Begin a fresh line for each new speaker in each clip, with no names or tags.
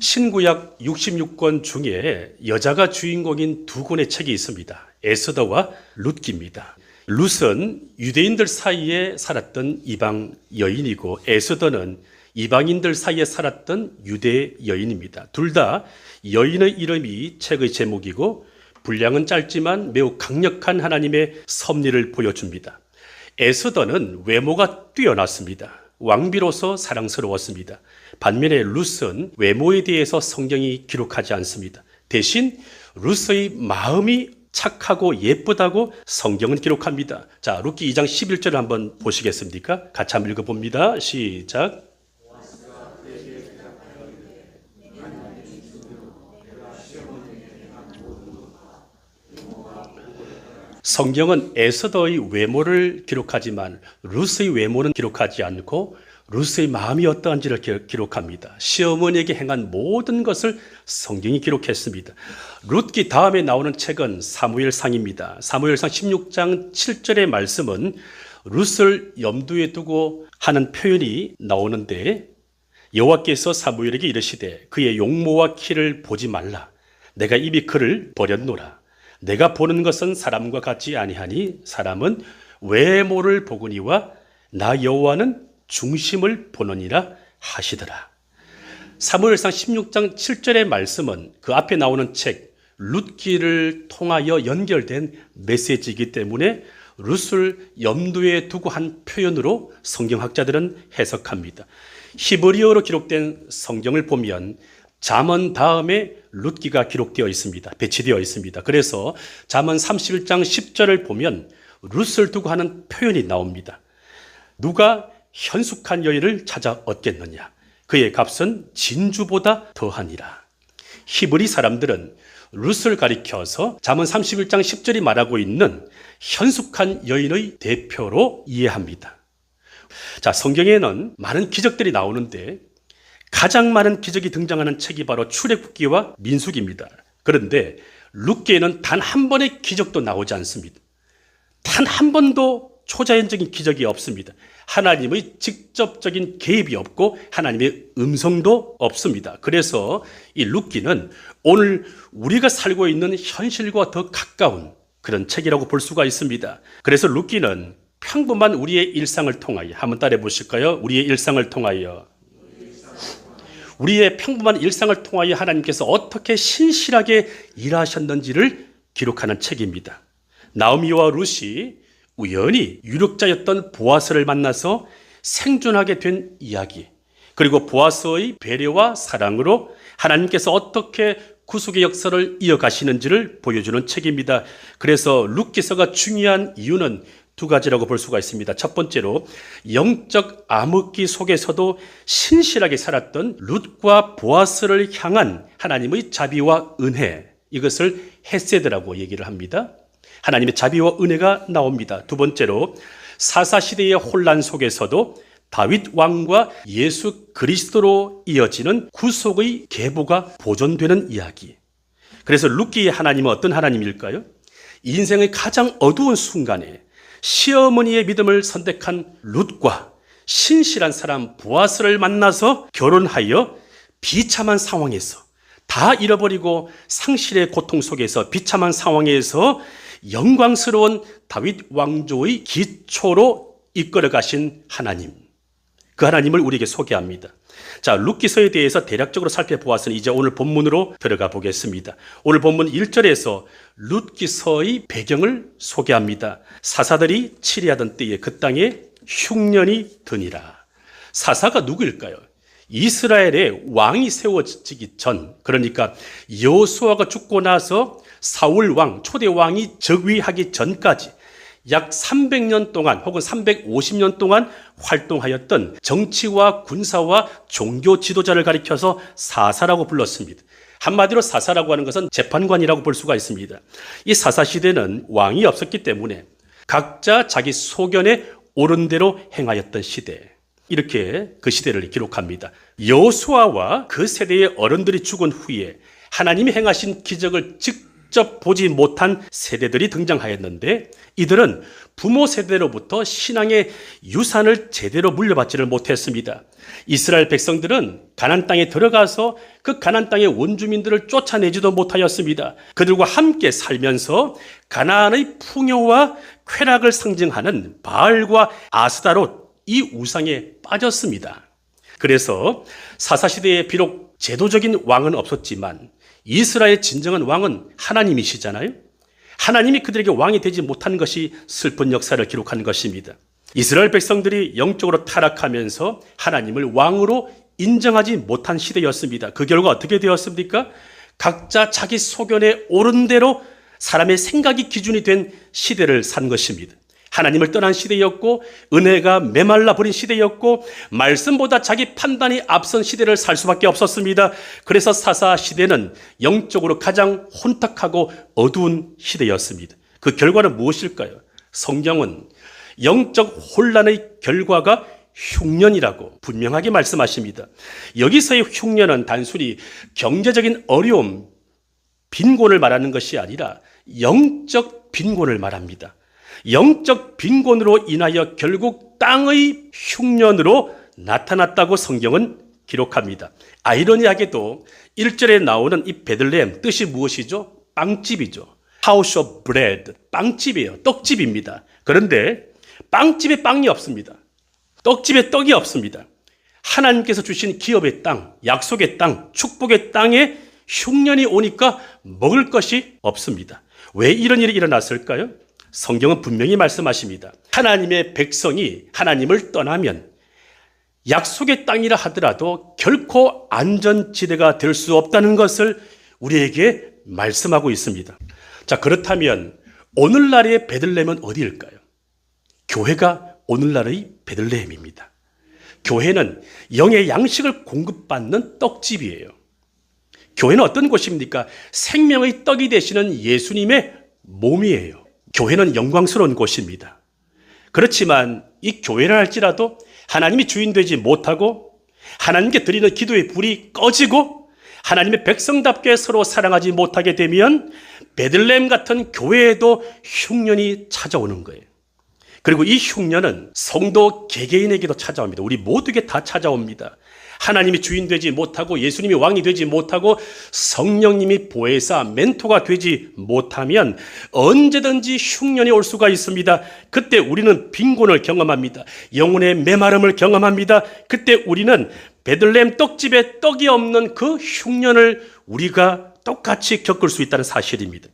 신구약 66권 중에 여자가 주인공인 두 권의 책이 있습니다. 에스더와 룻기입니다. 룻은 유대인들 사이에 살았던 이방 여인이고 에스더는 이방인들 사이에 살았던 유대 여인입니다. 둘 다 여인의 이름이 책의 제목이고 분량은 짧지만 매우 강력한 하나님의 섭리를 보여줍니다. 에스더는 외모가 뛰어났습니다. 왕비로서 사랑스러웠습니다. 반면에 룻은 외모에 대해서 성경이 기록하지 않습니다. 대신 룻의 마음이 착하고 예쁘다고 성경은 기록합니다. 자, 룻기 2장 11절을 한번 보시겠습니까? 같이 한번 읽어봅니다. 시작. 성경은 에스더의 외모를 기록하지만 룻의 외모는 기록하지 않고 룻의 마음이 어떠한지를 기록합니다. 시어머니에게 행한 모든 것을 성경이 기록했습니다. 룻기 다음에 나오는 책은 사무엘상입니다. 사무엘상 16장 7절의 말씀은 룻을 염두에 두고 하는 표현이 나오는데 여호와께서 사무엘에게 이르시되 그의 용모와 키를 보지 말라. 내가 이미 그를 버렸노라. 내가 보는 것은 사람과 같지 아니하니 사람은 외모를 보거니와 나 여호와는 중심을 보느니라 하시더라. 사무엘상 16장 7절의 말씀은 그 앞에 나오는 책 룻기를 통하여 연결된 메시지이기 때문에 룻을 염두에 두고 한 표현으로 성경학자들은 해석합니다. 히브리어로 기록된 성경을 보면 잠언 다음에 룻기가 기록되어 있습니다. 배치되어 있습니다. 그래서 잠언 31장 10절을 보면 룻을 두고 하는 표현이 나옵니다. 누가 현숙한 여인을 찾아 얻겠느냐? 그의 값은 진주보다 더하니라. 히브리 사람들은 룻을 가리켜서 잠언 31장 10절이 말하고 있는 현숙한 여인의 대표로 이해합니다. 자, 성경에는 많은 기적들이 나오는데 가장 많은 기적이 등장하는 책이 바로 출애굽기와 민수기입니다. 그런데 룻기에는 단 한 번의 기적도 나오지 않습니다. 단 한 번도 초자연적인 기적이 없습니다. 하나님의 직접적인 개입이 없고 하나님의 음성도 없습니다. 그래서 이 룻기는 오늘 우리가 살고 있는 현실과 더 가까운 그런 책이라고 볼 수가 있습니다. 그래서 룻기는 평범한 우리의 일상을 통하여 한번 따라해 보실까요? 우리의 일상을 통하여 우리의 평범한 일상을 통하여 하나님께서 어떻게 신실하게 일하셨는지를 기록하는 책입니다. 나오미와 룻이 우연히 유력자였던 보아스를 만나서 생존하게 된 이야기, 그리고 보아스의 배려와 사랑으로 하나님께서 어떻게 구속의 역사를 이어가시는지를 보여주는 책입니다. 그래서 룻기서가 중요한 이유는 두 가지라고 볼 수가 있습니다. 첫 번째로 영적 암흑기 속에서도 신실하게 살았던 룻과 보아스를 향한 하나님의 자비와 은혜, 이것을 헤세드라고 얘기를 합니다. 하나님의 자비와 은혜가 나옵니다. 두 번째로 사사시대의 혼란 속에서도 다윗 왕과 예수 그리스도로 이어지는 구속의 계보가 보존되는 이야기. 그래서 룻기의 하나님은 어떤 하나님일까요? 인생의 가장 어두운 순간에 시어머니의 믿음을 선택한 룻과 신실한 사람 보아스를 만나서 결혼하여 비참한 상황에서 다 잃어버리고 상실의 고통 속에서 비참한 상황에서 영광스러운 다윗 왕조의 기초로 이끌어 가신 하나님, 그 하나님을 우리에게 소개합니다. 자, 룻기서에 대해서 대략적으로 살펴보았으니 이제 오늘 본문으로 들어가 보겠습니다. 오늘 본문 1절에서 룻기서의 배경을 소개합니다. 사사들이 치리하던 때에 그 땅에 흉년이 드니라. 사사가 누구일까요? 이스라엘의 왕이 세워지기 전, 그러니까 여호수아가 죽고 나서 사울 왕, 초대 왕이 즉위하기 전까지 약 300년 동안 혹은 350년 동안 활동하였던 정치와 군사와 종교 지도자를 가리켜서 사사라고 불렀습니다. 한마디로 사사라고 하는 것은 재판관이라고 볼 수가 있습니다. 이 사사시대는 왕이 없었기 때문에 각자 자기 소견에 옳은 대로 행하였던 시대, 이렇게 그 시대를 기록합니다. 여호수아와 그 세대의 어른들이 죽은 후에 하나님이 행하신 기적을 직접 직접 보지 못한 세대들이 등장하였는데 이들은 부모 세대로부터 신앙의 유산을 제대로 물려받지를 못했습니다. 이스라엘 백성들은 가나안 땅에 들어가서 그 가나안 땅의 원주민들을 쫓아내지도 못하였습니다. 그들과 함께 살면서 가나안의 풍요와 쾌락을 상징하는 바알과 아스다롯 이 우상에 빠졌습니다. 그래서 사사시대에 비록 제도적인 왕은 없었지만 이스라엘의 진정한 왕은 하나님이시잖아요. 하나님이 그들에게 왕이 되지 못한 것이 슬픈 역사를 기록한 것입니다. 이스라엘 백성들이 영적으로 타락하면서 하나님을 왕으로 인정하지 못한 시대였습니다. 그 결과 어떻게 되었습니까? 각자 자기 소견에 옳은 대로 사람의 생각이 기준이 된 시대를 산 것입니다. 하나님을 떠난 시대였고 은혜가 메말라 버린 시대였고 말씀보다 자기 판단이 앞선 시대를 살 수밖에 없었습니다. 그래서 사사 시대는 영적으로 가장 혼탁하고 어두운 시대였습니다. 그 결과는 무엇일까요? 성경은 영적 혼란의 결과가 흉년이라고 분명하게 말씀하십니다. 여기서의 흉년은 단순히 경제적인 어려움, 빈곤을 말하는 것이 아니라 영적 빈곤을 말합니다. 영적 빈곤으로 인하여 결국 땅의 흉년으로 나타났다고 성경은 기록합니다. 아이러니하게도 1절에 나오는 이 베들레헴 뜻이 무엇이죠? 빵집이죠. House of Bread, 빵집이에요. 떡집입니다. 그런데 빵집에 빵이 없습니다. 떡집에 떡이 없습니다. 하나님께서 주신 기업의 땅, 약속의 땅, 축복의 땅에 흉년이 오니까 먹을 것이 없습니다. 왜 이런 일이 일어났을까요? 성경은 분명히 말씀하십니다. 하나님의 백성이 하나님을 떠나면 약속의 땅이라 하더라도 결코 안전지대가 될 수 없다는 것을 우리에게 말씀하고 있습니다. 자, 그렇다면 오늘날의 베들레헴은 어디일까요? 교회가 오늘날의 베들레헴입니다. 교회는 영의 양식을 공급받는 떡집이에요. 교회는 어떤 곳입니까? 생명의 떡이 되시는 예수님의 몸이에요. 교회는 영광스러운 곳입니다. 그렇지만 이 교회를 할지라도 하나님이 주인 되지 못하고 하나님께 드리는 기도의 불이 꺼지고 하나님의 백성답게 서로 사랑하지 못하게 되면 베들레헴 같은 교회에도 흉년이 찾아오는 거예요. 그리고 이 흉년은 성도 개개인에게도 찾아옵니다. 우리 모두에게 다 찾아옵니다. 하나님이 주인 되지 못하고 예수님이 왕이 되지 못하고 성령님이 보혜사, 멘토가 되지 못하면 언제든지 흉년이 올 수가 있습니다. 그때 우리는 빈곤을 경험합니다. 영혼의 메마름을 경험합니다. 그때 우리는 베들레헴 떡집에 떡이 없는 그 흉년을 우리가 똑같이 겪을 수 있다는 사실입니다.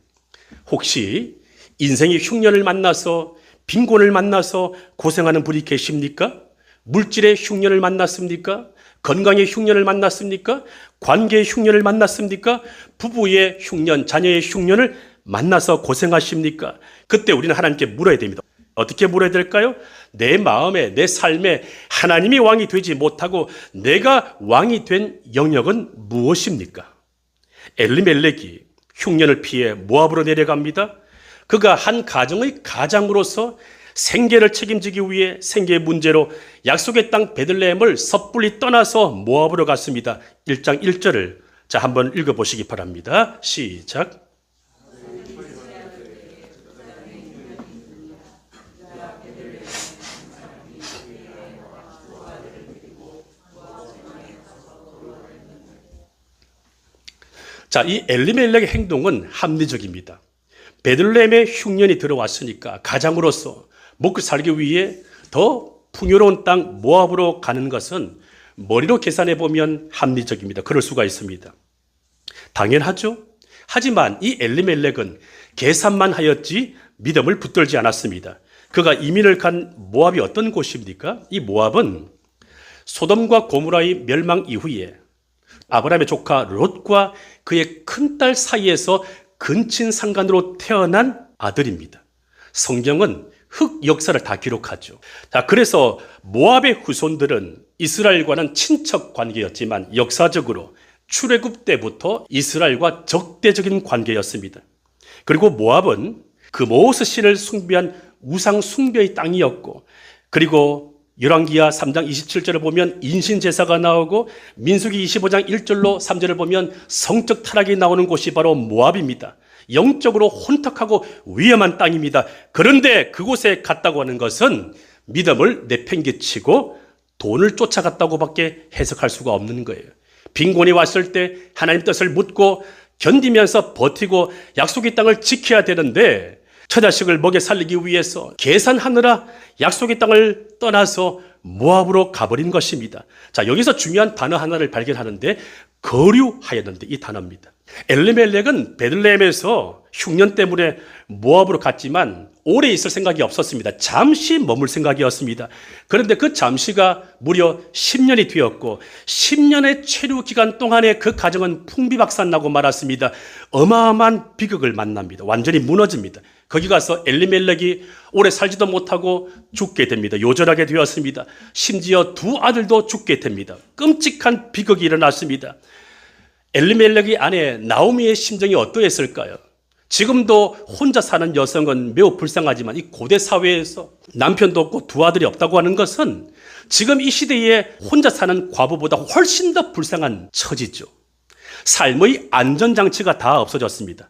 혹시 인생의 흉년을 만나서 빈곤을 만나서 고생하는 분이 계십니까? 물질의 흉년을 만났습니까? 건강의 흉년을 만났습니까? 관계의 흉년을 만났습니까? 부부의 흉년, 자녀의 흉년을 만나서 고생하십니까? 그때 우리는 하나님께 물어야 됩니다. 어떻게 물어야 될까요? 내 마음에, 내 삶에 하나님이 왕이 되지 못하고 내가 왕이 된 영역은 무엇입니까? 엘리멜렉이 흉년을 피해 모압으로 내려갑니다. 그가 한 가정의 가장으로서 생계를 책임지기 위해 생계의 문제로 약속의 땅 베들레헴을 섣불리 떠나서 모압으로 갔습니다. 1장 1절을 자 한번 읽어보시기 바랍니다. 시작. 자, 이 엘리멜렉의 행동은 합리적입니다. 베들레헴에 흉년이 들어왔으니까 가장으로서 먹고 살기 위해 더 풍요로운 땅 모압으로 가는 것은 머리로 계산해 보면 합리적입니다. 그럴 수가 있습니다. 당연하죠. 하지만 이 엘리멜렉은 계산만 하였지 믿음을 붙들지 않았습니다. 그가 이민을 간 모압이 어떤 곳입니까? 이 모압은 소돔과 고모라의 멸망 이후에 아브라함의 조카 롯과 그의 큰딸 사이에서 근친 상간으로 태어난 아들입니다. 성경은 흑 역사를 다 기록하죠. 자, 그래서 모압의 후손들은 이스라엘과는 친척 관계였지만 역사적으로 출애굽 때부터 이스라엘과 적대적인 관계였습니다. 그리고 모압은 그모스 신을 숭배한 우상 숭배의 땅이었고, 그리고 열왕기하 3장 27절을 보면 인신제사가 나오고 민수기 25장 1절로 3절을 보면 성적 타락이 나오는 곳이 바로 모압입니다. 영적으로 혼탁하고 위험한 땅입니다. 그런데 그곳에 갔다고 하는 것은 믿음을 내팽개치고 돈을 쫓아갔다고밖에 해석할 수가 없는 거예요. 빈곤이 왔을 때 하나님 뜻을 묻고 견디면서 버티고 약속의 땅을 지켜야 되는데 처자식을 먹여 살리기 위해서 계산하느라 약속의 땅을 떠나서 모압으로 가버린 것입니다. 자, 여기서 중요한 단어 하나를 발견하는데 거류하였는데 이 단어입니다. 엘리멜렉은 베들레헴에서 흉년 때문에 모압으로 갔지만 오래 있을 생각이 없었습니다. 잠시 머물 생각이었습니다. 그런데 그 잠시가 무려 10년이 되었고 10년의 체류 기간 동안에 그 가정은 풍비박산나고 말았습니다. 어마어마한 비극을 만납니다. 완전히 무너집니다. 거기 가서 엘리멜렉이 오래 살지도 못하고 죽게 됩니다. 요절하게 되었습니다. 심지어 두 아들도 죽게 됩니다. 끔찍한 비극이 일어났습니다. 엘리멜렉의 아내 나오미의 심정이 어떠했을까요? 지금도 혼자 사는 여성은 매우 불쌍하지만 이 고대 사회에서 남편도 없고 두 아들이 없다고 하는 것은 지금 이 시대에 혼자 사는 과부보다 훨씬 더 불쌍한 처지죠. 삶의 안전장치가 다 없어졌습니다.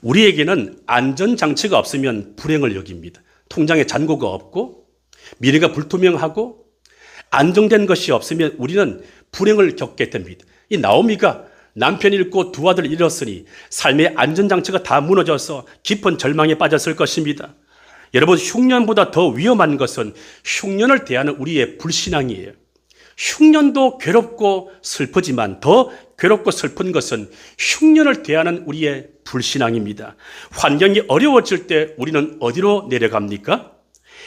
우리에게는 안전장치가 없으면 불행을 여깁니다. 통장에 잔고가 없고 미래가 불투명하고 안정된 것이 없으면 우리는 불행을 겪게 됩니다. 이 나오미가 남편 잃고 두 아들 잃었으니 삶의 안전장치가 다 무너져서 깊은 절망에 빠졌을 것입니다. 여러분, 흉년보다 더 위험한 것은 흉년을 대하는 우리의 불신앙이에요. 흉년도 괴롭고 슬프지만 더 괴롭고 슬픈 것은 흉년을 대하는 우리의 불신앙입니다. 환경이 어려워질 때 우리는 어디로 내려갑니까?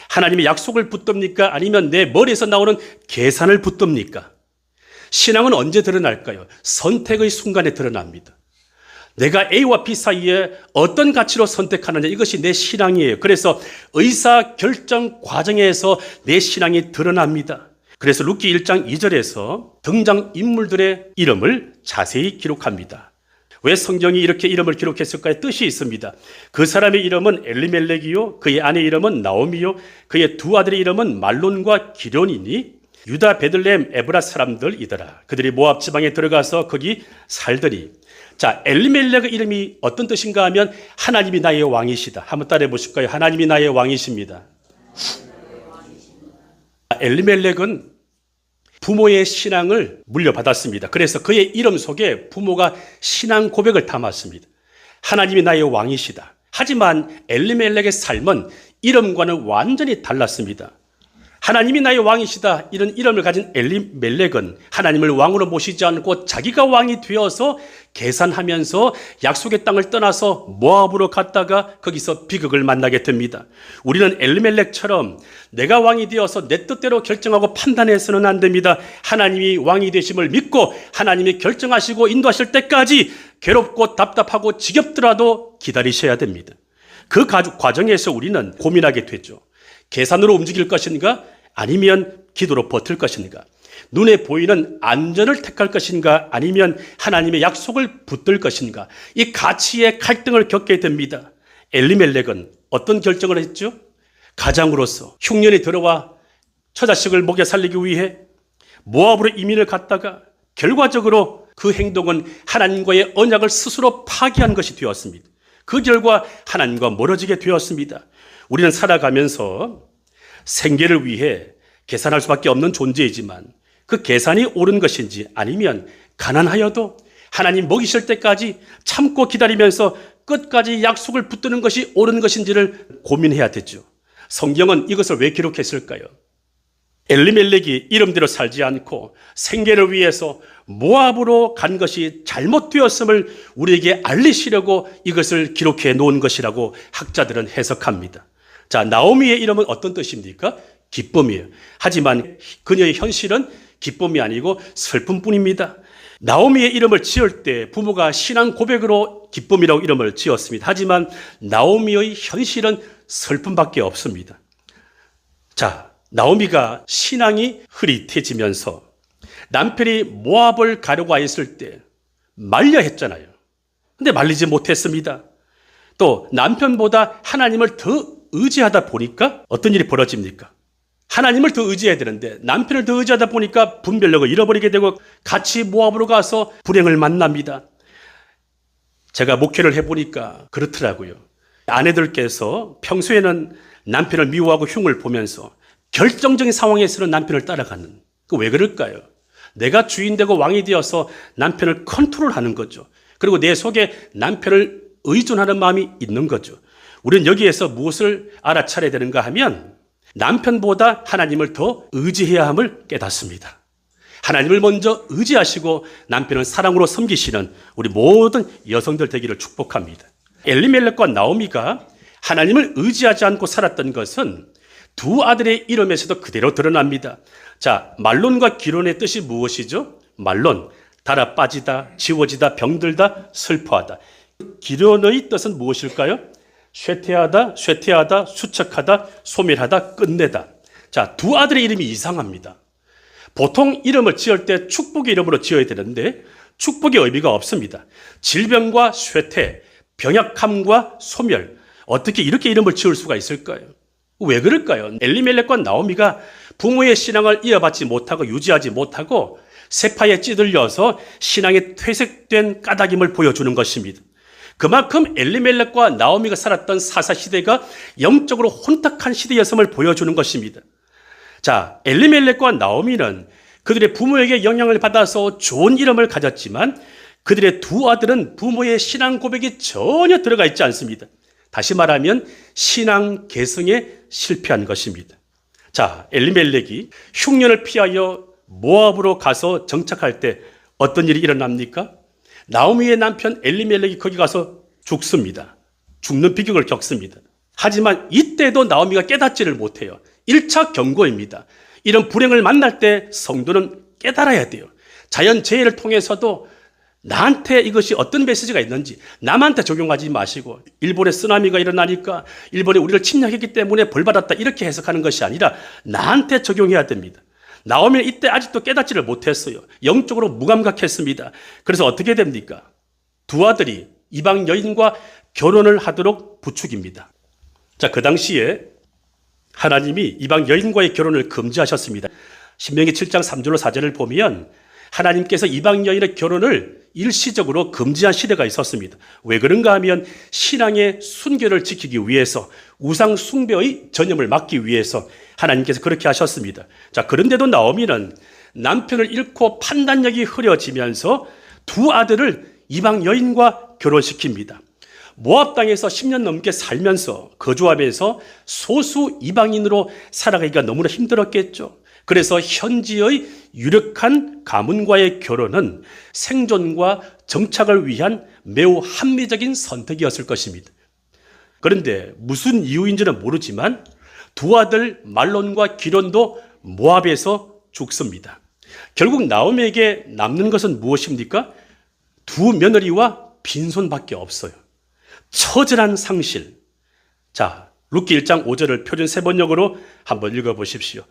하나님의 약속을 붙듭니까? 아니면 내 머리에서 나오는 계산을 붙듭니까? 신앙은 언제 드러날까요? 선택의 순간에 드러납니다. 내가 A와 B 사이에 어떤 가치로 선택하느냐, 이것이 내 신앙이에요. 그래서 의사결정 과정에서 내 신앙이 드러납니다. 그래서 룻기 1장 2절에서 등장인물들의 이름을 자세히 기록합니다. 왜 성경이 이렇게 이름을 기록했을까요? 뜻이 있습니다. 그 사람의 이름은 엘리멜렉이요, 그의 아내 이름은 나오미요, 그의 두 아들의 이름은 말론과 기련이니 유다 베들레헴 에브라 사람들이더라. 그들이 모압 지방에 들어가서 거기 살더니. 자, 엘리멜렉의 이름이 어떤 뜻인가 하면 하나님이 나의 왕이시다. 한번 따라해 보실까요? 하나님이 나의 왕이십니다. 엘리멜렉은 부모의 신앙을 물려받았습니다. 그래서 그의 이름 속에 부모가 신앙 고백을 담았습니다. 하나님이 나의 왕이시다. 하지만 엘리멜렉의 삶은 이름과는 완전히 달랐습니다. 하나님이 나의 왕이시다, 이런 이름을 가진 엘리멜렉은 하나님을 왕으로 모시지 않고 자기가 왕이 되어서 계산하면서 약속의 땅을 떠나서 모압으로 갔다가 거기서 비극을 만나게 됩니다. 우리는 엘리멜렉처럼 내가 왕이 되어서 내 뜻대로 결정하고 판단해서는 안 됩니다. 하나님이 왕이 되심을 믿고 하나님이 결정하시고 인도하실 때까지 괴롭고 답답하고 지겹더라도 기다리셔야 됩니다. 그 과정에서 우리는 고민하게 되죠. 계산으로 움직일 것인가? 아니면 기도로 버틸 것인가? 눈에 보이는 안전을 택할 것인가? 아니면 하나님의 약속을 붙들 것인가? 이 가치의 갈등을 겪게 됩니다. 엘리멜렉은 어떤 결정을 했죠? 가장으로서 흉년이 들어와 처자식을 먹여 살리기 위해 모압으로 이민을 갔다가 결과적으로 그 행동은 하나님과의 언약을 스스로 파기한 것이 되었습니다. 그 결과 하나님과 멀어지게 되었습니다. 우리는 살아가면서 생계를 위해 계산할 수밖에 없는 존재이지만 그 계산이 옳은 것인지 아니면 가난하여도 하나님 먹이실 때까지 참고 기다리면서 끝까지 약속을 붙드는 것이 옳은 것인지를 고민해야 되죠. 성경은 이것을 왜 기록했을까요? 엘리멜렉이 이름대로 살지 않고 생계를 위해서 모압으로 간 것이 잘못되었음을 우리에게 알리시려고 이것을 기록해 놓은 것이라고 학자들은 해석합니다. 자, 나오미의 이름은 어떤 뜻입니까? 기쁨이에요. 하지만 그녀의 현실은 기쁨이 아니고 슬픔뿐입니다. 나오미의 이름을 지을 때 부모가 신앙 고백으로 기쁨이라고 이름을 지었습니다. 하지만 나오미의 현실은 슬픔밖에 없습니다. 자, 나오미가 신앙이 흐릿해지면서 남편이 모압을 가려고 했을 때 말려 했잖아요. 근데 말리지 못했습니다. 또 남편보다 하나님을 더 의지하다 보니까 어떤 일이 벌어집니까? 하나님을 더 의지해야 되는데 남편을 더 의지하다 보니까 분별력을 잃어버리게 되고 같이 모압으로 가서 불행을 만납니다. 제가 목회를 해보니까 그렇더라고요. 아내들께서 평소에는 남편을 미워하고 흉을 보면서 결정적인 상황에서는 남편을 따라가는, 왜 그럴까요? 내가 주인 되고 왕이 되어서 남편을 컨트롤하는 거죠. 그리고 내 속에 남편을 의존하는 마음이 있는 거죠. 우리는 여기에서 무엇을 알아차려야 되는가 하면 남편보다 하나님을 더 의지해야 함을 깨닫습니다. 하나님을 먼저 의지하시고 남편은 사랑으로 섬기시는 우리 모든 여성들 되기를 축복합니다. 엘리멜렉과 나오미가 하나님을 의지하지 않고 살았던 것은 두 아들의 이름에서도 그대로 드러납니다. 자, 말론과 기론의 뜻이 무엇이죠? 말론, 달아 빠지다, 지워지다, 병들다, 슬퍼하다. 기론의 뜻은 무엇일까요? 쇠퇴하다, 쇠퇴하다, 수척하다, 소멸하다, 끝내다. 자, 두 아들의 이름이 이상합니다. 보통 이름을 지을 때 축복의 이름으로 지어야 되는데 축복의 의미가 없습니다. 질병과 쇠퇴, 병약함과 소멸, 어떻게 이렇게 이름을 지을 수가 있을까요? 왜 그럴까요? 엘리멜렉과 나오미가 부모의 신앙을 이어받지 못하고 유지하지 못하고 세파에 찌들려서 신앙이 퇴색된 까닭임을 보여주는 것입니다. 그만큼 엘리멜렉과 나오미가 살았던 사사시대가 영적으로 혼탁한 시대였음을 보여주는 것입니다. 자, 엘리멜렉과 나오미는 그들의 부모에게 영향을 받아서 좋은 이름을 가졌지만 그들의 두 아들은 부모의 신앙 고백이 전혀 들어가 있지 않습니다. 다시 말하면 신앙 계승에 실패한 것입니다. 자, 엘리멜렉이 흉년을 피하여 모압으로 가서 정착할 때 어떤 일이 일어납니까? 나오미의 남편 엘리멜렉이 거기 가서 죽습니다. 죽는 비극을 겪습니다. 하지만 이때도 나오미가 깨닫지를 못해요. 1차 경고입니다. 이런 불행을 만날 때 성도는 깨달아야 돼요. 자연재해를 통해서도 나한테 이것이 어떤 메시지가 있는지 남한테 적용하지 마시고 일본에 쓰나미가 일어나니까 일본이 우리를 침략했기 때문에 벌받았다 이렇게 해석하는 것이 아니라 나한테 적용해야 됩니다. 나오면 이때 아직도 깨닫지를 못했어요. 영적으로 무감각했습니다. 그래서 어떻게 됩니까? 두 아들이 이방 여인과 결혼을 하도록 부축입니다. 자, 그 당시에 하나님이 이방 여인과의 결혼을 금지하셨습니다. 신명기 7장 3절로 4절을 보면 하나님께서 이방 여인의 결혼을 일시적으로 금지한 시대가 있었습니다. 왜 그런가 하면 신앙의 순결을 지키기 위해서 우상 숭배의 전염을 막기 위해서 하나님께서 그렇게 하셨습니다. 자, 그런데도 나오미는 남편을 잃고 판단력이 흐려지면서 두 아들을 이방 여인과 결혼시킵니다. 모압 땅에서 10년 넘게 살면서 거주하면서 소수 이방인으로 살아가기가 너무나 힘들었겠죠. 그래서 현지의 유력한 가문과의 결혼은 생존과 정착을 위한 매우 합리적인 선택이었을 것입니다. 그런데 무슨 이유인지는 모르지만 두 아들 말론과 기론도 모압에서 죽습니다. 결국 나오미에게 남는 것은 무엇입니까? 두 며느리와 빈손밖에 없어요. 처절한 상실. 자, 룻기 1장 5절을 표준 세번역으로 한번 읽어보십시오.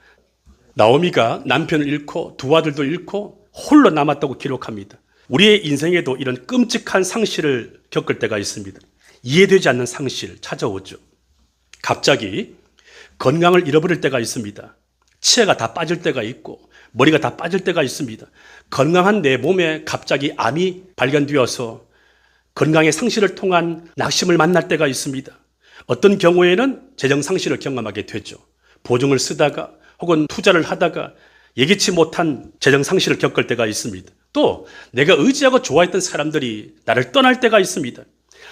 나오미가 남편을 잃고 두 아들도 잃고 홀로 남았다고 기록합니다. 우리의 인생에도 이런 끔찍한 상실을 겪을 때가 있습니다. 이해되지 않는 상실 찾아오죠. 갑자기 건강을 잃어버릴 때가 있습니다. 치아가 다 빠질 때가 있고 머리가 다 빠질 때가 있습니다. 건강한 내 몸에 갑자기 암이 발견되어서 건강의 상실을 통한 낙심을 만날 때가 있습니다. 어떤 경우에는 재정 상실을 경험하게 되죠. 보증을 쓰다가 혹은 투자를 하다가 예기치 못한 재정 상실을 겪을 때가 있습니다. 또 내가 의지하고 좋아했던 사람들이 나를 떠날 때가 있습니다.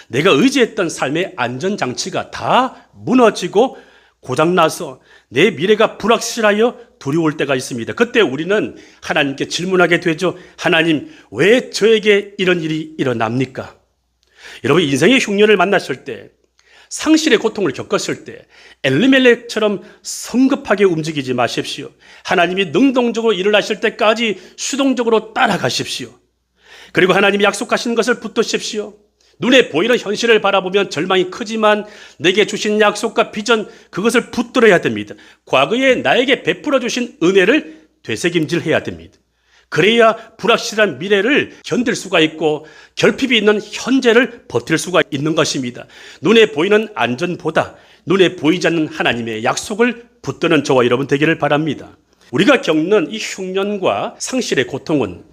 내가 의지했던 삶의 안전장치가 다 무너지고 고장나서 내 미래가 불확실하여 두려울 때가 있습니다. 그때 우리는 하나님께 질문하게 되죠. 하나님, 왜 저에게 이런 일이 일어납니까? 여러분, 인생의 흉년을 만났을 때, 상실의 고통을 겪었을 때 엘리멜렉처럼 성급하게 움직이지 마십시오. 하나님이 능동적으로 일을 하실 때까지 수동적으로 따라가십시오. 그리고 하나님이 약속하신 것을 붙드십시오. 눈에 보이는 현실을 바라보면 절망이 크지만 내게 주신 약속과 비전, 그것을 붙들어야 됩니다. 과거에 나에게 베풀어 주신 은혜를 되새김질해야 됩니다. 그래야 불확실한 미래를 견딜 수가 있고 결핍이 있는 현재를 버틸 수가 있는 것입니다. 눈에 보이는 안전보다 눈에 보이지 않는 하나님의 약속을 붙드는 저와 여러분 되기를 바랍니다. 우리가 겪는 이 흉년과 상실의 고통은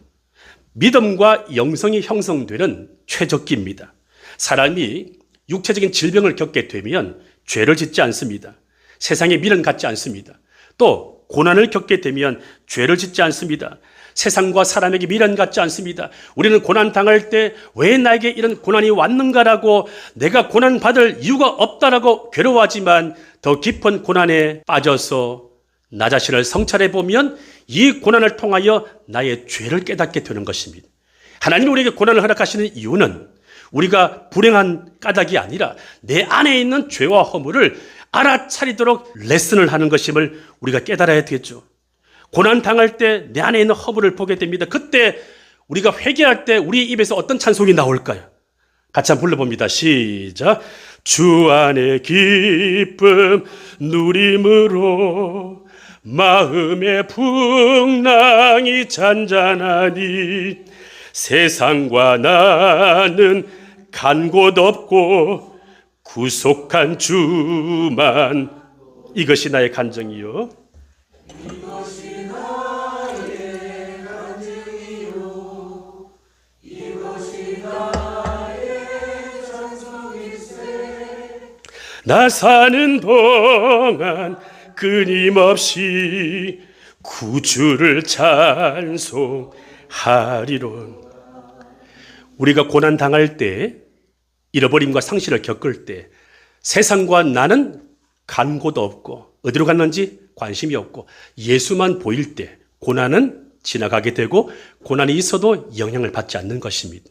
믿음과 영성이 형성되는 최적기입니다. 사람이 육체적인 질병을 겪게 되면 죄를 짓지 않습니다. 세상에 미련 갖지 않습니다. 또 고난을 겪게 되면 죄를 짓지 않습니다. 세상과 사람에게 미련 갖지 않습니다. 우리는 고난 당할 때 왜 나에게 이런 고난이 왔는가라고, 내가 고난 받을 이유가 없다라고 괴로워하지만 더 깊은 고난에 빠져서 나 자신을 성찰해 보면 이 고난을 통하여 나의 죄를 깨닫게 되는 것입니다. 하나님이 우리에게 고난을 허락하시는 이유는 우리가 불행한 까닭이 아니라 내 안에 있는 죄와 허물을 알아차리도록 레슨을 하는 것임을 우리가 깨달아야 되겠죠. 고난 당할 때 내 안에 있는 허물을 보게 됩니다. 그때 우리가 회개할 때 우리 입에서 어떤 찬송이 나올까요? 같이 한번 불러봅니다. 시작. 주 안에 기쁨 누림으로 마음의 풍랑이 잔잔하니 세상과 나는 간 곳 없고 구속한 주만. 이것이 나의 간증이요. 이것이 나의 간증이요. 이것이 나의 찬송일세. 나 사는 동안 끊임없이 구주를 찬송하리론. 우리가 고난 당할 때, 잃어버림과 상실을 겪을 때 세상과 나는 간 곳 없고 어디로 갔는지 관심이 없고 예수만 보일 때 고난은 지나가게 되고 고난이 있어도 영향을 받지 않는 것입니다.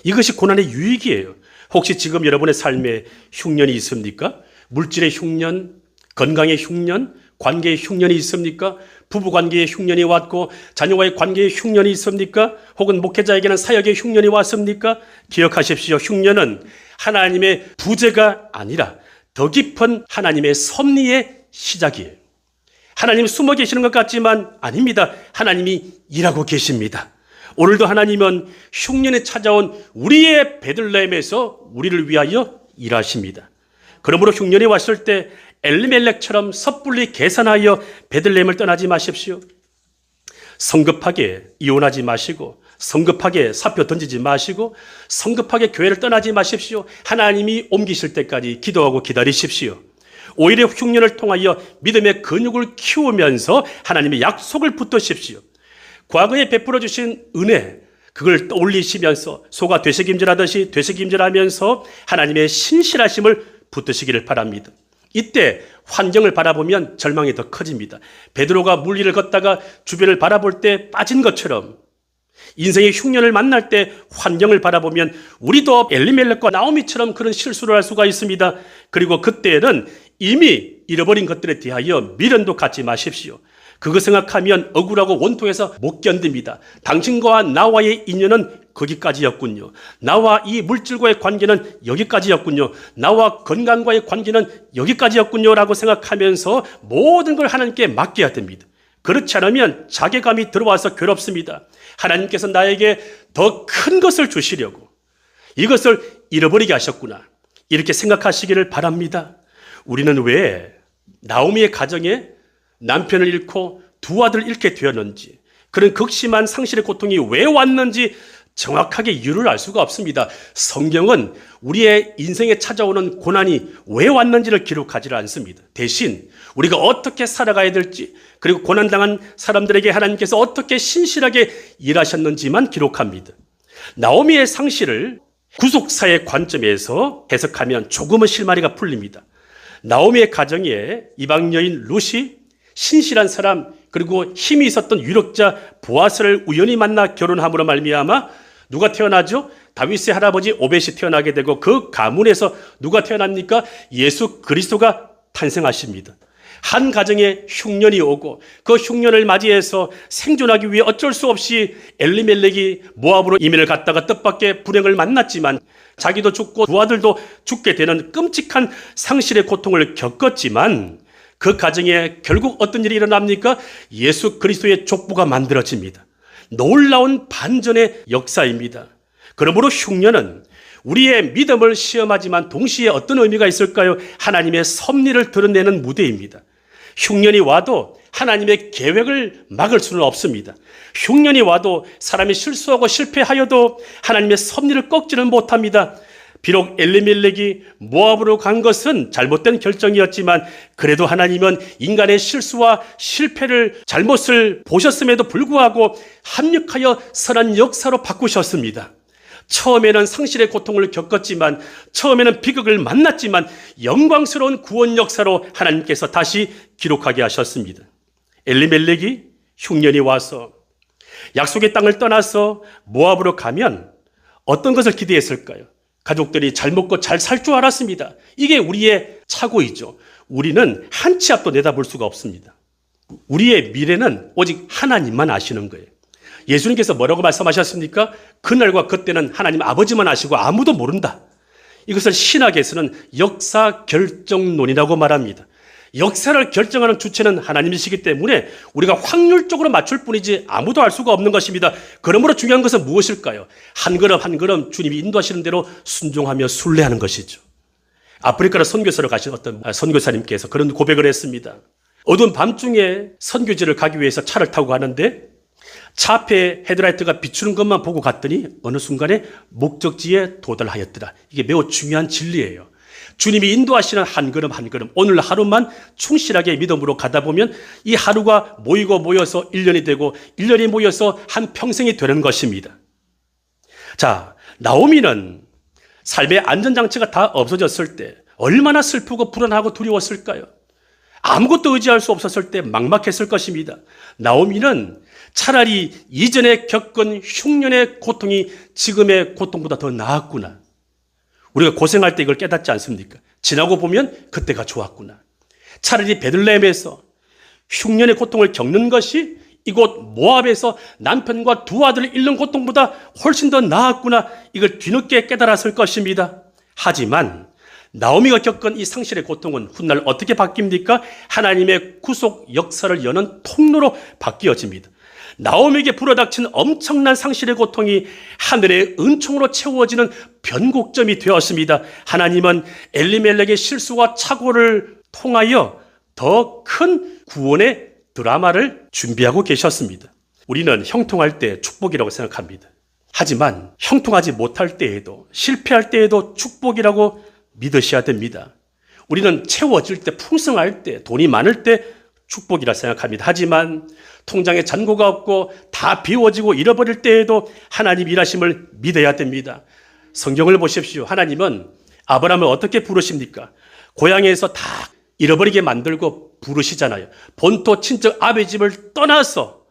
이것이 고난의 유익이에요. 혹시 지금 여러분의 삶에 흉년이 있습니까? 물질의 흉년, 건강의 흉년, 관계의 흉년이 있습니까? 부부관계에 흉년이 왔고 자녀와의 관계에 흉년이 있습니까? 혹은 목회자에게는 사역에 흉년이 왔습니까? 기억하십시오. 흉년은 하나님의 부재가 아니라 더 깊은 하나님의 섭리의 시작이에요. 하나님 숨어 계시는 것 같지만 아닙니다. 하나님이 일하고 계십니다. 오늘도 하나님은 흉년에 찾아온 우리의 베들레헴에서 우리를 위하여 일하십니다. 그러므로 흉년이 왔을 때 엘리멜렉처럼 섣불리 계산하여 베들레헴을 떠나지 마십시오. 성급하게 이혼하지 마시고 성급하게 사표 던지지 마시고 성급하게 교회를 떠나지 마십시오. 하나님이 옮기실 때까지 기도하고 기다리십시오. 오히려 흉년을 통하여 믿음의 근육을 키우면서 하나님의 약속을 붙드십시오. 과거에 베풀어 주신 은혜, 그걸 떠올리시면서 소가 되새김질하듯이 되새김질하면서 하나님의 신실하심을 붙드시기를 바랍니다. 이때 환경을 바라보면 절망이 더 커집니다. 베드로가 물리를 걷다가 주변을 바라볼 때 빠진 것처럼 인생의 흉년을 만날 때 환경을 바라보면 우리도 엘리멜렉과 나오미처럼 그런 실수를 할 수가 있습니다. 그리고 그때는 이미 잃어버린 것들에 대하여 미련도 갖지 마십시오. 그거 생각하면 억울하고 원통해서 못 견딥니다. 당신과 나와의 인연은 거기까지였군요. 나와 이 물질과의 관계는 여기까지였군요. 나와 건강과의 관계는 여기까지였군요 라고 생각하면서 모든 걸 하나님께 맡겨야 됩니다. 그렇지 않으면 자괴감이 들어와서 괴롭습니다. 하나님께서 나에게 더 큰 것을 주시려고 이것을 잃어버리게 하셨구나, 이렇게 생각하시기를 바랍니다. 우리는 왜 나오미의 가정에 남편을 잃고 두 아들을 잃게 되었는지, 그런 극심한 상실의 고통이 왜 왔는지 정확하게 이유를 알 수가 없습니다. 성경은 우리의 인생에 찾아오는 고난이 왜 왔는지를 기록하지 않습니다. 대신 우리가 어떻게 살아가야 될지, 그리고 고난당한 사람들에게 하나님께서 어떻게 신실하게 일하셨는지만 기록합니다. 나오미의 상실을 구속사의 관점에서 해석하면 조금은 실마리가 풀립니다. 나오미의 가정에 이방 여인 룻이 신실한 사람, 그리고 힘이 있었던 유력자 보아스를 우연히 만나 결혼함으로 말미암아 누가 태어나죠? 다윗의 할아버지 오벳이 태어나게 되고 그 가문에서 누가 태어납니까? 예수 그리스도가 탄생하십니다. 한 가정에 흉년이 오고 그 흉년을 맞이해서 생존하기 위해 어쩔 수 없이 엘리멜렉이 모압으로 이민을 갔다가 뜻밖의 불행을 만났지만 자기도 죽고 두 아들도 죽게 되는 끔찍한 상실의 고통을 겪었지만 그 가정에 결국 어떤 일이 일어납니까? 예수 그리스도의 족보가 만들어집니다. 놀라운 반전의 역사입니다. 그러므로 흉년은 우리의 믿음을 시험하지만 동시에 어떤 의미가 있을까요? 하나님의 섭리를 드러내는 무대입니다. 흉년이 와도 하나님의 계획을 막을 수는 없습니다. 흉년이 와도 사람이 실수하고 실패하여도 하나님의 섭리를 꺾지는 못합니다. 비록 엘리멜렉이 모압으로 간 것은 잘못된 결정이었지만 그래도 하나님은 인간의 실수와 실패를 잘못을 보셨음에도 불구하고 합력하여 선한 역사로 바꾸셨습니다. 처음에는 상실의 고통을 겪었지만, 처음에는 비극을 만났지만 영광스러운 구원 역사로 하나님께서 다시 기록하게 하셨습니다. 엘리멜렉이 흉년이 와서 약속의 땅을 떠나서 모압으로 가면 어떤 것을 기대했을까요? 가족들이 잘 먹고 잘 살 줄 알았습니다. 이게 우리의 착오이죠. 우리는 한 치 앞도 내다볼 수가 없습니다. 우리의 미래는 오직 하나님만 아시는 거예요. 예수님께서 뭐라고 말씀하셨습니까? 그날과 그때는 하나님 아버지만 아시고 아무도 모른다. 이것을 신학에서는 역사 결정론이라고 말합니다. 역사를 결정하는 주체는 하나님이시기 때문에 우리가 확률적으로 맞출 뿐이지 아무도 알 수가 없는 것입니다. 그러므로 중요한 것은 무엇일까요? 한 걸음 한 걸음 주님이 인도하시는 대로 순종하며 순례하는 것이죠. 아프리카로 선교사로 가신 어떤 선교사님께서 그런 고백을 했습니다. 어두운 밤중에 선교지를 가기 위해서 차를 타고 가는데 차 앞에 헤드라이트가 비추는 것만 보고 갔더니 어느 순간에 목적지에 도달하였더라. 이게 매우 중요한 진리예요. 주님이 인도하시는 한 걸음 한 걸음, 오늘 하루만 충실하게 믿음으로 가다 보면 이 하루가 모여서 1년이 되고 1년이 모여서 한 평생이 되는 것입니다. 자, 나오미는 삶의 안전장치가 다 없어졌을 때 얼마나 슬프고 불안하고 두려웠을까요? 아무것도 의지할 수 없었을 때 막막했을 것입니다. 나오미는 차라리 이전에 겪은 흉년의 고통이 지금의 고통보다 더 나았구나. 우리가 고생할 때 이걸 깨닫지 않습니까? 지나고 보면 그때가 좋았구나. 차라리 베들레헴에서 흉년의 고통을 겪는 것이 이곳 모압에서 남편과 두 아들을 잃는 고통보다 훨씬 더 나았구나. 이걸 뒤늦게 깨달았을 것입니다. 하지만 나오미가 겪은 이 상실의 고통은 훗날 어떻게 바뀝니까? 하나님의 구속 역사를 여는 통로로 바뀌어집니다. 나오미에게 불어닥친 엄청난 상실의 고통이 하늘의 은총으로 채워지는 변곡점이 되었습니다. 하나님은 엘리멜렉의 실수와 착오를 통하여 더 큰 구원의 드라마를 준비하고 계셨습니다. 우리는 형통할 때 축복이라고 생각합니다. 하지만 형통하지 못할 때에도, 실패할 때에도 축복이라고 믿으셔야 됩니다. 우리는 채워질 때, 풍성할 때, 돈이 많을 때 축복이라 생각합니다. 하지만 통장에 잔고가 없고 다 비워지고 잃어버릴 때에도 하나님 일하심을 믿어야 됩니다. 성경을 보십시오. 하나님은 아브라함을 어떻게 부르십니까? 고향에서 다 잃어버리게 만들고 부르시잖아요. 본토 친척 아베 집을 떠나서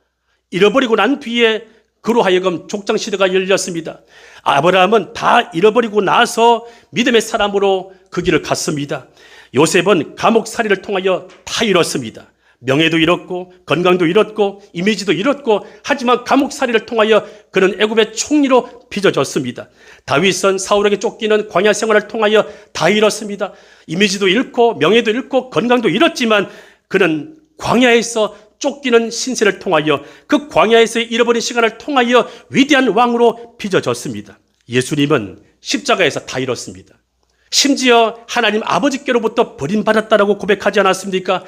잃어버리고 난 뒤에 그로 하여금 족장시대가 열렸습니다. 아브라함은 다 잃어버리고 나서 믿음의 사람으로 그 길을 갔습니다. 요셉은 감옥살이를 통하여 다 잃었습니다. 명예도 잃었고 건강도 잃었고 이미지도 잃었고, 하지만 감옥살이를 통하여 그는 애굽의 총리로 빚어졌습니다. 다윗은 사울에게 쫓기는 광야 생활을 통하여 다 잃었습니다. 이미지도 잃고 명예도 잃고 건강도 잃었지만 그는 광야에서 쫓기는 신세를 통하여, 그 광야에서 잃어버린 시간을 통하여 위대한 왕으로 빚어졌습니다. 예수님은 십자가에서 다 잃었습니다. 심지어 하나님 아버지께로부터 버림받았다라고 고백하지 않았습니까?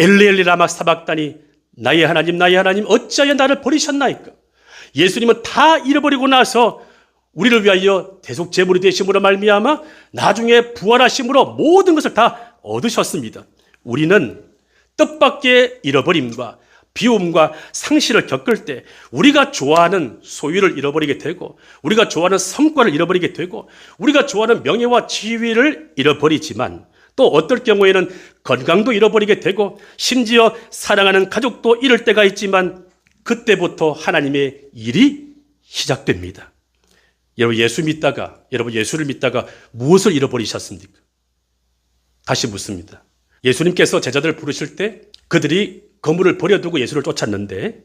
엘리 라마 사박다니, 나의 하나님 어찌하여 나를 버리셨나이까? 예수님은 다 잃어버리고 나서 우리를 위하여 대속 제물이 되심으로 말미암아 나중에 부활하심으로 모든 것을 다 얻으셨습니다. 우리는 뜻밖의 잃어버림과 비움과 상실을 겪을 때 우리가 좋아하는 소유를 잃어버리게 되고, 우리가 좋아하는 성과를 잃어버리게 되고, 우리가 좋아하는 명예와 지위를 잃어버리지만, 또 어떨 경우에는 건강도 잃어버리게 되고 심지어 사랑하는 가족도 잃을 때가 있지만, 그때부터 하나님의 일이 시작됩니다. 여러분 예수를 믿다가 무엇을 잃어버리셨습니까? 다시 묻습니다. 예수님께서 제자들을 부르실 때 그들이 거물을 버려두고 예수를 쫓았는데,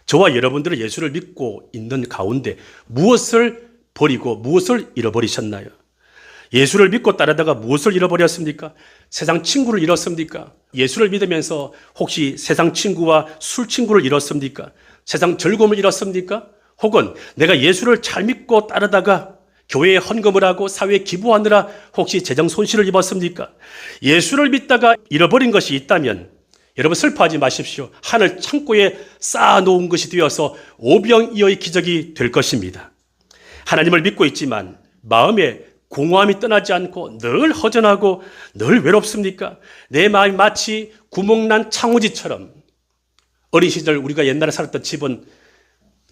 저와 여러분들은 예수를 믿고 있는 가운데 무엇을 버리고 무엇을 잃어버리셨나요? 예수를 믿고 따르다가 무엇을 잃어버렸습니까? 세상 친구를 잃었습니까? 예수를 믿으면서 혹시 세상 친구와 술 친구를 잃었습니까? 세상 즐거움을 잃었습니까? 혹은 내가 예수를 잘 믿고 따르다가 교회에 헌금을 하고 사회에 기부하느라 혹시 재정 손실을 입었습니까? 예수를 믿다가 잃어버린 것이 있다면 여러분 슬퍼하지 마십시오. 하늘 창고에 쌓아놓은 것이 되어서 오병이어의 기적이 될 것입니다. 하나님을 믿고 있지만 마음에 공허함이 떠나지 않고 늘 허전하고 늘 외롭습니까? 내 마음이 마치 구멍난 창호지처럼. 어린 시절 우리가 옛날에 살았던 집은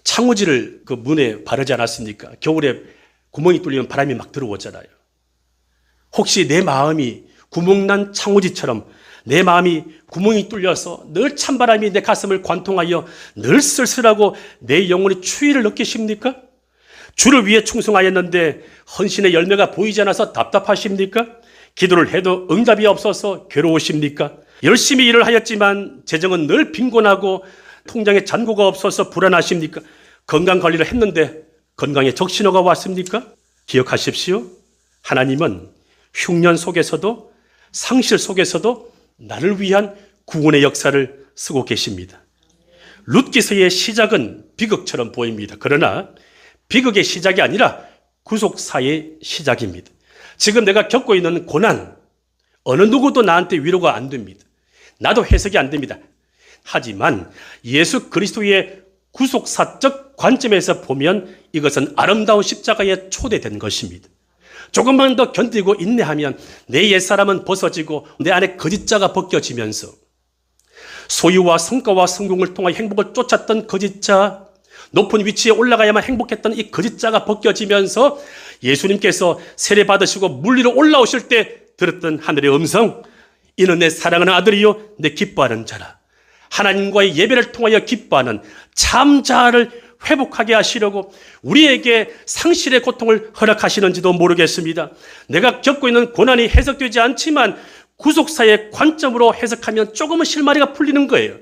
창호지를 그 문에 바르지 않았습니까? 겨울에 구멍이 뚫리면 바람이 막 들어오잖아요. 혹시 내 마음이 구멍난 창호지처럼 내 마음이 구멍이 뚫려서 늘 찬바람이 내 가슴을 관통하여 늘 쓸쓸하고 내 영혼의 추위를 느끼십니까? 주를 위해 충성하였는데 헌신의 열매가 보이지 않아서 답답하십니까? 기도를 해도 응답이 없어서 괴로우십니까? 열심히 일을 하였지만 재정은 늘 빈곤하고 통장에 잔고가 없어서 불안하십니까? 건강관리를 했는데 건강에 적신호가 왔습니까? 기억하십시오. 하나님은 흉년 속에서도 상실 속에서도 나를 위한 구원의 역사를 쓰고 계십니다. 룻기서의 시작은 비극처럼 보입니다. 그러나 비극의 시작이 아니라 구속사의 시작입니다. 지금 내가 겪고 있는 고난, 어느 누구도 나한테 위로가 안 됩니다. 나도 해석이 안 됩니다. 하지만 예수 그리스도의 구속사적 관점에서 보면 이것은 아름다운 십자가에 초대된 것입니다. 조금만 더 견디고 인내하면 내 옛사람은 벗어지고 내 안에 거짓자가 벗겨지면서 소유와 성과와 성공을 통해 행복을 쫓았던 거짓자, 높은 위치에 올라가야만 행복했던 이 거짓자가 벗겨지면서 예수님께서 세례 받으시고 물 위로 올라오실 때 들었던 하늘의 음성, 이는 내 사랑하는 아들이요 내 기뻐하는 자라. 하나님과의 예배를 통하여 기뻐하는 참 자아를 회복하게 하시려고 우리에게 상실의 고통을 허락하시는지도 모르겠습니다. 내가 겪고 있는 고난이 해석되지 않지만 구속사의 관점으로 해석하면 조금은 실마리가 풀리는 거예요.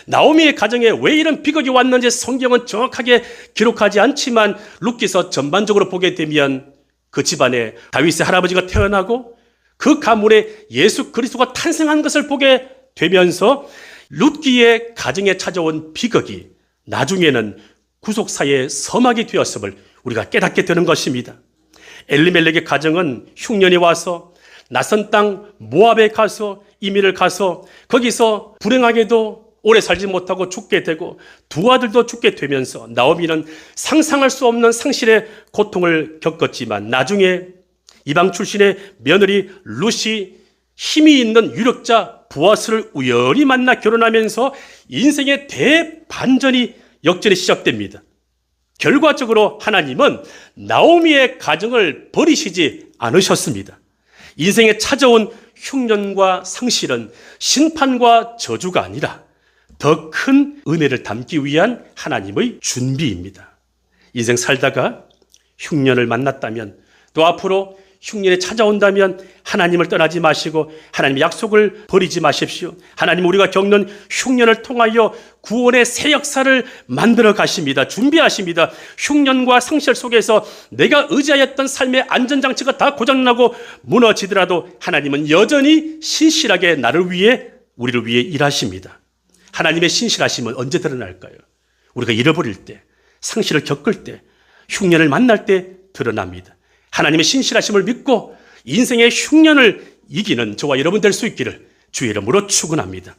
나오미의 가정에 왜 이런 비극이 왔는지 성경은 정확하게 기록하지 않지만 룻기서 전반적으로 보게 되면 그 집안에 다윗의 할아버지가 태어나고 그 가문에 예수 그리스도가 탄생한 것을 보게 되면서 룻기의 가정에 찾아온 비극이 나중에는 구속사의 서막이 되었음을 우리가 깨닫게 되는 것입니다. 엘리멜렉의 가정은 흉년이 와서 낯선 땅 모압에 가서 이민을 가서 거기서 불행하게도 오래 살지 못하고 죽게 되고 두 아들도 죽게 되면서 나오미는 상상할 수 없는 상실의 고통을 겪었지만 나중에 이방 출신의 며느리 룻이 힘이 있는 유력자 보아스를 우연히 만나 결혼하면서 인생의 대반전이 역전이 시작됩니다. 결과적으로 하나님은 나오미의 가정을 버리시지 않으셨습니다. 인생에 찾아온 흉년과 상실은 심판과 저주가 아니라 더 큰 은혜를 담기 위한 하나님의 준비입니다. 인생 살다가 흉년을 만났다면 또 앞으로 흉년이 찾아온다면 하나님을 떠나지 마시고 하나님의 약속을 버리지 마십시오. 하나님 우리가 겪는 흉년을 통하여 구원의 새 역사를 만들어 가십니다. 준비하십니다. 흉년과 상실 속에서 내가 의지하였던 삶의 안전장치가 다 고장나고 무너지더라도 하나님은 여전히 신실하게 나를 위해 우리를 위해 일하십니다. 하나님의 신실하심은 언제 드러날까요? 우리가 잃어버릴 때, 상실을 겪을 때, 흉년을 만날 때 드러납니다. 하나님의 신실하심을 믿고 인생의 흉년을 이기는 저와 여러분 될 수 있기를 주의 이름으로 축원합니다.